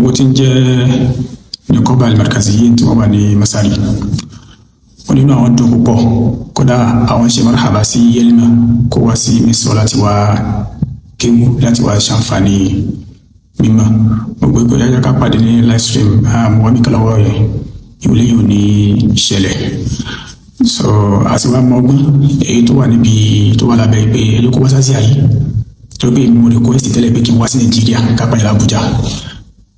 owó tí ń jẹ́ Nukoba al-Markaziyyin tí wọ́n wà ní Masari. Wọ́n nínú àwọn dùn púpọ̀, kódà àwọn ṣe marhaba sí Yelima kó wá sí Misr láti wá kéwú, láti wá ṣàǹfààní mímọ̀. Gbogbo ìgbà yájá ká pàdé ní live stream àwọn mikalawo rẹ̀ ìwúlé yóò ní ìṣẹ̀lẹ̀. So àti wá mọ ọgbọ́n èyí tó wà níbi tó wà lábẹ́ ìpè ẹlẹ́kọ wá sáà sí àyè tó pé mo request tẹ́lẹ̀ pé kí n wá sí Nàìjíríà ká pàdé l'Abuja.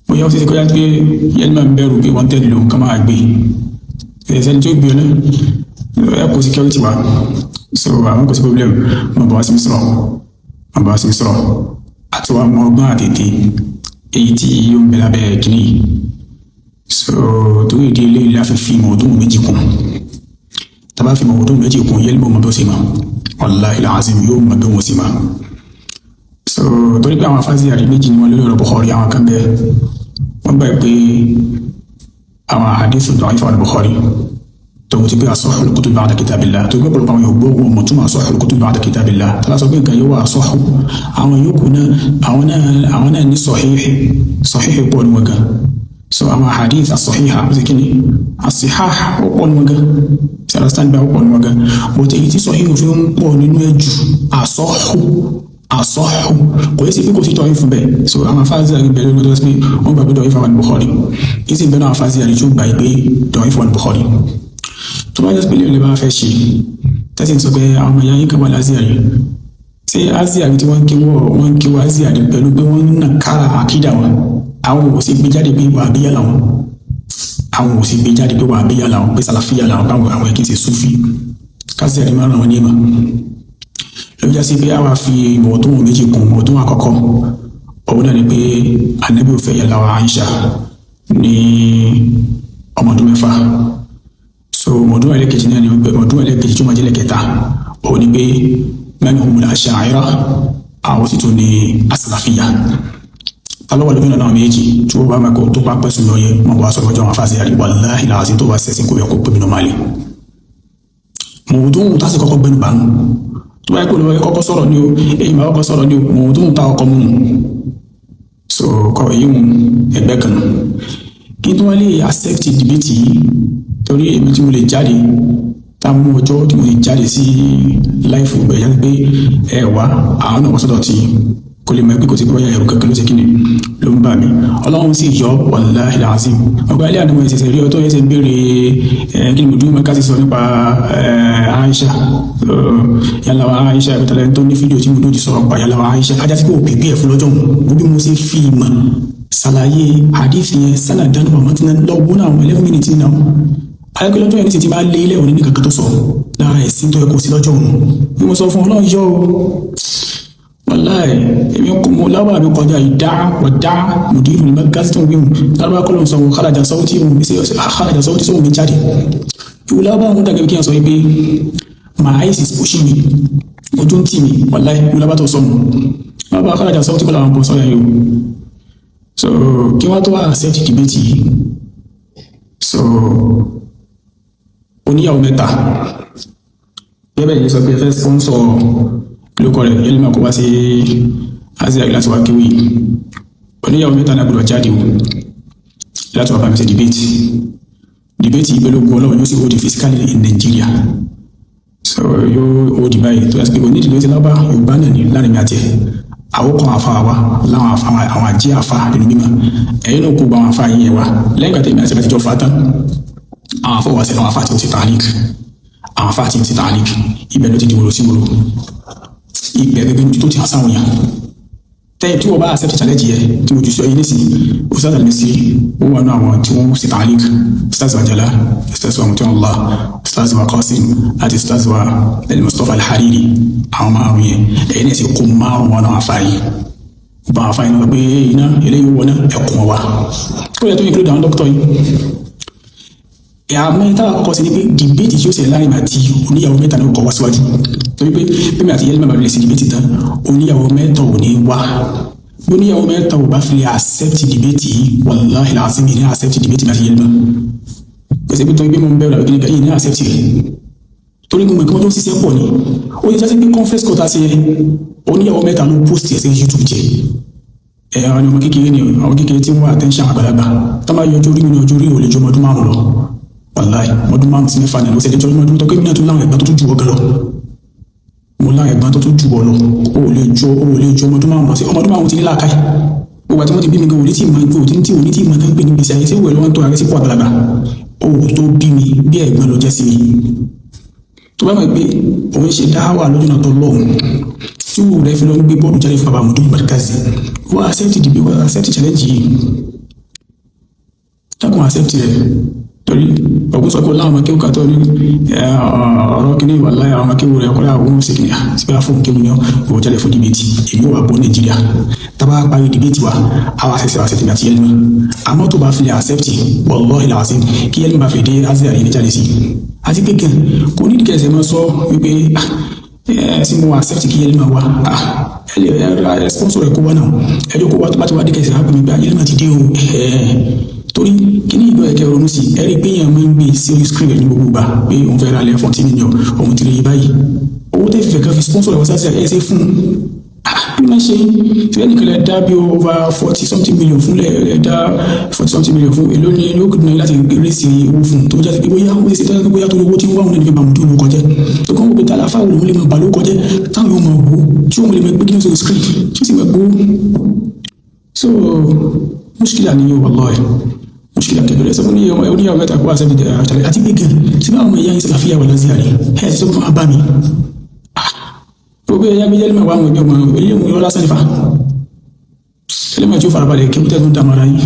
Mo yọ sí kọjá pé Yelima ń bẹ̀rù pé wọ́n tẹ̀lé lòun ká máa gbé ẹ̀sẹ̀ ní tí ó gbé ọ náà ẹ̀ kò security wa. So àwọn kò sí problem, mo bọ̀ wá sí Misr àti wá mọ ọgbọ́n àtètè èyí tí yóò ń bẹ lábẹ́ kìíní. So torí ìdí ilé ìlà fi fi mọ̀ọ́dún méjì kún, tàbá fi mọ̀ọ́dún méjì kún Yelima mọ̀ bí ó sì máa wallahi al-azim yóò mọ̀ bí wọ́n sì máa. So torí pé àwọn afásí àrí méjì ni wọ́n lórí ọ̀rọ̀ Bukhari, àwọn kan bẹ́ẹ̀ wọ́n gbà pé àwọn hadith da'if al-Bukhari tó ti pé asahhu al-kutub ba'da kitabillah, tó gbé pọ̀lọpọ̀ àwọn yóò gbọ́ wọn mọ̀túnmọ̀ asahhu al-kutub ba'da kitabillah. Tàbá sọ pé nǹkan yóò wà asahhu, àwọn yòókù náà àwọn náà ní sahih pọ̀ ní wọn gan. So àwọn hadith as-sahiha ó sì kí ni as-sihah ó pọ̀ ní wọn gan, sí understand bá ó pọ̀ ní wọn gan. Bó ti èyí tí sahih òfin ń pọ̀ nínú ẹ̀jù asọ́hù kò yẹ sí pé kò sí tọ́yìn fún bẹ́ẹ̀. So àwọn afáàzì àrí bẹ̀rẹ̀ lọ́dọ́ sí pé wọ́n gbà pé dọ̀yìn fún Bukhari, kì í sì bẹ́ẹ̀ náà afáàzì àrí tó gbà pé dọ̀yìn fún Bukhari. Tó bá jẹ́ pé lè bá fẹ́ ṣe tẹ́sí sọ pé àwọn ọmọ ìyá yín kan wà lázìárì, ṣé ázìárì tí wọ́n ń kí wọ́n ázìárì pẹ̀lú pé wọ́n ń nà kára àkídà wọn, àwọn ò sì gbé jáde pé wà bíyà làwọn, àwọn ò sì gbé jáde pé wà bíyà làwọn, pé sàlàfíà làwọn, báwọn àwọn ẹ̀kí ti súfì kázìárì máa ràn wọ́n ní ìmọ̀. Ló jẹ́ sí pé a wá fi mọ̀ọ́dún méjì kún mọ̀ọ́dún àkọ́kọ́. Òun náà ni pé Ànábì ò fẹ́ ìyàwó Aisha ní ọmọdún 6. So mọ̀ọ́dún ẹlẹ́kejì náà ni mọ̀ọ́dún ẹlẹ́kejì tó máa jẹ́ lẹ́kẹta. Òun ni pé man humul Asha'ira, àwọn sì tún ní as-Salafiyya. Tálọ́wọ́ lójú náà méjì tí ó bá máa kó tó bá pẹ̀sùn lọ yẹ mọ̀ wá sọ̀rọ̀ jọ wọn fásitì àrí wallahi al-azim tó bá sẹ́sìn kó yẹ kó pè mí nọ́màlì. Mọ̀ọ́dún tásì kọ́kọ́ gbẹ́nu bá nù. Tó bá yẹ kó lọ́wọ́ kọ́kọ́ sọ̀rọ̀ ní o, èyí máa kọ́kọ́ sọ̀rọ̀ ní o, mọ̀ tó ń ta ọkọ̀ mú. So kọ èyí mú ẹgbẹ́ kan. Kí n tó wá lè accept debate yìí, torí èmi tí mo lè jáde, tá a mú ọjọ́ tí mo lè jáde sí láìfù bẹ̀rẹ̀ yá pé ẹ wá àwọn náà wọ́n sọ́dọ̀ tí kò lè mọ̀ pé kò sí bóyá ẹ̀rù kankan ló ṣe kí ni ló ń bà mí. Ọlọ́run sì yọ wallahi al-azim. Ọgbà ilé àdúgbò ìṣẹ̀ṣẹ̀ rí ọtọ́ ẹsẹ̀ ń béèrè kí ni mo dúró mọ́ká sí sọ nípa Aisha. Yàlá wa Aisha ìpẹ́tàlẹ́ tó ní fídíò tí mo dójú sọ̀rọ̀ pa yàlá wa Aisha. Ajá sí pé òpè bí ẹ̀ fún lọ́jọ́ òun bí mo ṣe fi ìmọ̀ ṣàlàyé hadith yẹn sálà dánú àmọ́ tí lọ́wọ́ náà 11 minutes náà. Ayọ́kẹ́ lọ́jọ́ yẹn ní ti máa lé ilé òní nìkan tó sọ lára ẹ̀sìn tó yẹ kó sí lọ́jọ́ òun. Bí mo sọ fún Ọlọ́run yọ wallahi èmi kò mọ lábàá mi kọjá ìdá mùdírù ní mẹ́gàsí tó ń gbé mu lábàá kọ́ ló ń sọ wọn kharaja sawti òun mi sí kharaja sawti sóhun mi jáde. Ìwò lábàá wọn dàgẹ́ kí n sọ yìí pé my eyes is pushing me, ojú ń tì mí wallahi ìwò lábàá tó sọ mu lábàá kharaja sawti kọ́ làwọn bọ̀ sọ́yà yìí o. So kí wọ́n tó wá accept debate yìí, so oníyàwó 3 gẹ́gẹ́ bí sọ pé fẹ́ sponsor lókọ rẹ̀ Yelima kó wá sí Asia láti wá kíwì. Oníyàwó 3 náà gbọdọ̀ jáde wò láti wá bá mi ṣe debate ìgbélógún Ọlọ́run yóò sì hold physically in Nigeria. So yóò hold báyìí tó yẹ pé onídìí ló ti lábá Yorùbá náà ní láàrin mi àti ẹ̀ àwòkọ́ àfa wa láwọn àwọn àjí àfa nínú mímọ́ ẹ̀yìn náà kó gba àwọn àfa yìí wá lẹ́yìn àti èmi àti ẹ̀bẹ̀ tíjọ́ fa tán àwọn afọwọ́sẹ̀ àwọn àfa tí ó ti tààlík àwọn àfa tí ó ti tààlík ibẹ̀ ló ti di wòrò sí wòrò ibẹ̀ gẹ́gẹ́ tó ti hàn sáwọn yàn tẹ́yìn tí wọ́n bá accept challenge yẹ tí mo jù sọ yìí nísìnyí Ustaz Al-Misri ó wà náà àwọn tí wọ́n sì tààlík Ustaz wa Jala, Ustaz wa Mutiullah, Ustaz wa Qasim àti Ustaz wa Al-Mustafa Al-Hariri àwọn márùn yẹn ẹ̀yìn ẹ̀sìn kó márùn wọn náà àfa yìí bá àfa yìí náà pé iná eléyìí wọ́n náà ẹ̀kún wa kó yẹ tó include àwọn dókítà yìí. Àmọ́ ìta àkọ́kọ́ sí ni pé debate tí ó ṣe láàrin àti oníyàwó 3 náà kọ́ wá síwájú torí pé bí mi àti Yelima bá lè ṣe debate tán oníyàwó 3 ò ní wá bí oníyàwó 3 ò bá fi lè accept debate yìí wallahi al-azim ní accept debate àti Yelima pèsè pé torí pé mo ń bẹ̀rù àbíkí ní accept rẹ̀ torí gbogbo nǹkan tó ń ṣiṣẹ́ pọ̀ ni ó yẹ jásí pé conference kọ́ta sí oníyàwó 3 ló post ẹ̀ sí YouTube jẹ́ àwọn ọmọ kékeré ni àwọn kékeré tí wọ́n attention àgbàlagbà tó máa yọjú orí mi ní ojú orí ò lè jọ ọmọdún 5 lọ wàláì ọmọdún 5 sí 6 náà ó sì lè jọ ọmọdún tó kémi náà tún láwọn ẹ̀gbọ́n tó tún jù ọgẹ lọ mo láwọn ẹ̀gbọ́n tó tún jù ọ lọ ó lè jọ ọmọdún 5 lọ sí ọmọdún 5 ti ní làákàyè gbogbo àti wọ́n ti bí mi gan òní tí ìmọ̀ náà ń pè ní gbèsè ayé tí wọ́n lọ́wọ́ tó ààrẹ sípò àgbàlagbà ó tó bí mi bí ẹ̀gbọ́n ló jẹ́ sí mi tó bá mọ̀ pé òun ṣe dáwà lójú náà tó lọ́hùn tí wò rẹ̀ fi lọ gbé bọ́ọ̀lù jáde fún bàbá Mudu Markazi wọ́n accept challenge yìí dákun accept rẹ̀ torí ọ̀gbọ́n sọ pé láwọn ọmọ kéwù kàtọ́ ní ọ̀rọ̀ kìíní wà láyà àwọn ọmọ rẹ̀ ọkọ̀lá àwọn ṣe kìíní síbẹ̀ fún kéwù ní ọ̀wọ̀ jáde fún dìbẹ́tì èmi wà bọ́ Nàìjíríà tábà parí dìbẹ́tì wa àwọn accept àti Yelima àmọ́ tó bá fi lè accept wallahi làásì kí Yelima bá fi dé Asia yìí ní jáde sí àti pé gan kò ní ìdíkẹ̀sẹ̀ mọ́ sọ wípé sí mo accept kí Yelima wá ẹ sponsor rẹ̀ kó wá náà ẹjọ́ kó wá tó bá ti wá díkẹ̀sẹ̀ á pè mí pé Yelima ti dé o torí kíní ìlú ẹ̀kẹ́ ronú sí ẹ̀rí pé èèyàn máa ń gbé sí orí screen ní gbogbo gbà pé òun fẹ́ ra lẹ̀ 14 million òun ti lè yí báyìí owó tẹ́ fífẹ́ kan fi sponsor ẹ̀wọ̀n sáà ẹ̀ ṣe fún bí wọ́n ṣe ìfẹ́ nìkan lẹ̀ dá bí over 40 something million fún lẹ̀ dá 40 something million fún èló ní ló kùnà láti rí sí owó fún tó jáde pé bóyá ó ṣe tẹ́lẹ̀ bóyá tó lówó tí wọ́n wà níbi bàmù tó ló kọjá tó kàn wọ́n pé tálá fáwọn òun lè máa bà ló kọjá táwọn yóò máa wò tí wọ́n lè máa gbé kí ní sọ screen tí ó sì máa gbó so mushkila ni wallahi mushkila kebele sababu ni oníyàwó mẹ́ta kó àṣẹ bìdẹ̀ àtàlẹ́ àti gbẹ̀gẹ̀ tí bá àwọn èèyàn ìsàlàfíà wà lọ́síàrí ẹ̀ ti sọ fún abá mi gbogbo ẹ̀yà gbé Yelima wà àwọn ẹgbẹ́ ọmọ ilé ìwọ̀n lásán nífà Yelima tí ó farabalẹ̀ kí ó tẹ́ tó dámọ̀ra yìí